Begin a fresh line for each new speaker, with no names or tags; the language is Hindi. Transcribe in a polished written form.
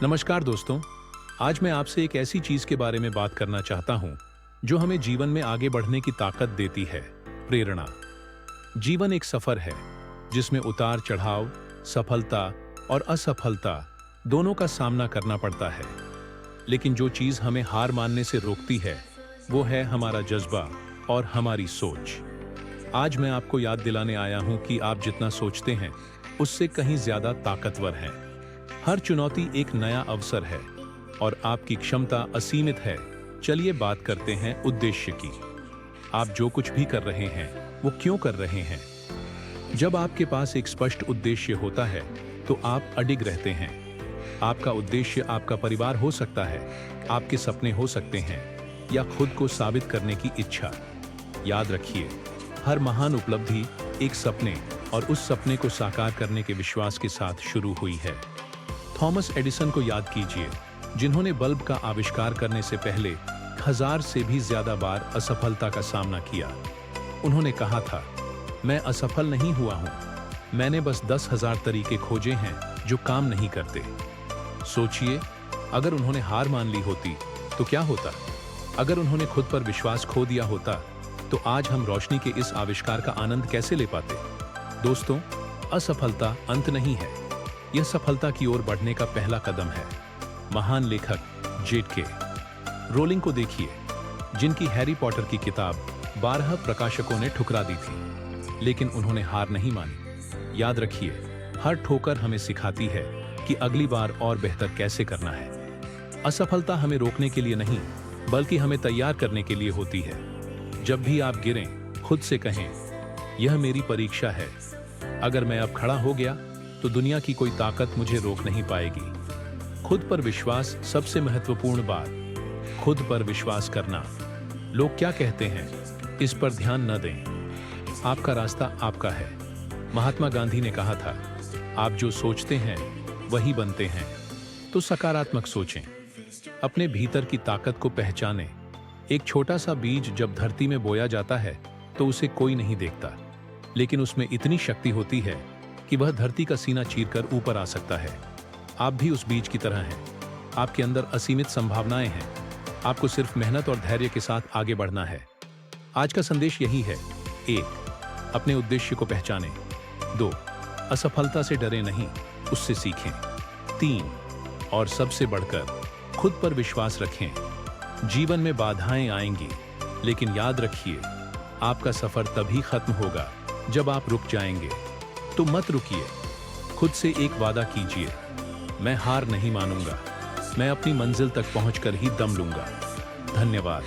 नमस्कार दोस्तों। आज मैं आपसे एक ऐसी चीज के बारे में बात करना चाहता हूं जो हमें जीवन में आगे बढ़ने की ताकत देती है, प्रेरणा। जीवन एक सफर है जिसमें उतार चढ़ाव, सफलता और असफलता दोनों का सामना करना पड़ता है। लेकिन जो चीज हमें हार मानने से रोकती है वो है हमारा जज्बा और हमारी सोच। आज मैं आपको याद दिलाने आया हूं कि आप जितना सोचते हैं उससे कहीं ज्यादा ताकतवर हैं। हर चुनौती एक नया अवसर है और आपकी क्षमता असीमित है। चलिए बात करते हैं उद्देश्य की। आप जो कुछ भी कर रहे हैं वो क्यों कर रहे हैं? जब आपके पास एक स्पष्ट उद्देश्य होता है तो आप अडिग रहते हैं। आपका उद्देश्य आपका परिवार हो सकता है, आपके सपने हो सकते हैं या खुद को साबित करने की इच्छा। याद रखिए, हर महान उपलब्धि एक सपने और उस सपने को साकार करने के विश्वास के साथ शुरू हुई है। थॉमस एडिसन को याद कीजिए, जिन्होंने बल्ब का आविष्कार करने से पहले 1000 से भी ज्यादा बार असफलता का सामना किया। उन्होंने कहा था, मैं असफल नहीं हुआ हूं, मैंने बस 10,000 तरीके खोजे हैं जो काम नहीं करते। सोचिए, अगर उन्होंने हार मान ली होती तो क्या होता? अगर उन्होंने खुद पर विश्वास खो दिया होता तो आज हम रोशनी के इस आविष्कार का आनंद कैसे ले पाते? दोस्तों, असफलता अंत नहीं है, यह सफलता की ओर बढ़ने का पहला कदम है। महान लेखक J.K. रोलिंग को देखिए, जिनकी हैरी पॉटर की किताब 12 प्रकाशकों ने ठुकरा दी थी, लेकिन उन्होंने हार नहीं मानी। याद रखिए, हर ठोकर हमें सिखाती है कि अगली बार और बेहतर कैसे करना है। असफलता हमें रोकने के लिए नहीं, बल्कि हमें तैयार करने के लिए होती है। जब भी आप गिरें, खुद से कहें, यह मेरी परीक्षा है। अगर मैं अब खड़ा हो गया तो दुनिया की कोई ताकत मुझे रोक नहीं पाएगी। खुद पर विश्वास सबसे महत्वपूर्ण बात, खुद पर विश्वास करना। लोग क्या कहते हैं, इस पर ध्यान न दें। आपका रास्ता आपका है। महात्मा गांधी ने कहा था, आप जो सोचते हैं वही बनते हैं। तो सकारात्मक सोचें, अपने भीतर की ताकत को पहचानें। एक छोटा सा बीज जब धरती में बोया जाता है तो उसे कोई नहीं देखता, लेकिन उसमें इतनी शक्ति होती है कि वह धरती का सीना चीरकर ऊपर आ सकता है। आप भी उस बीज की तरह हैं। आपके अंदर असीमित संभावनाएं हैं। आपको सिर्फ मेहनत और धैर्य के साथ आगे बढ़ना है। आज का संदेश यही है। 1. अपने उद्देश्य को पहचानें। 2. असफलता से डरे नहीं, उससे सीखें। 3. और सबसे बढ़कर खुद पर विश्वास रखें। जीवन में बाधाएं आएंगी, लेकिन याद रखिए, आपका सफर तभी खत्म होगा जब आप रुक जाएंगे। तो मत रुकिए। खुद से एक वादा कीजिए, मैं हार नहीं मानूंगा, मैं अपनी मंजिल तक पहुंचकर ही दम लूंगा। धन्यवाद।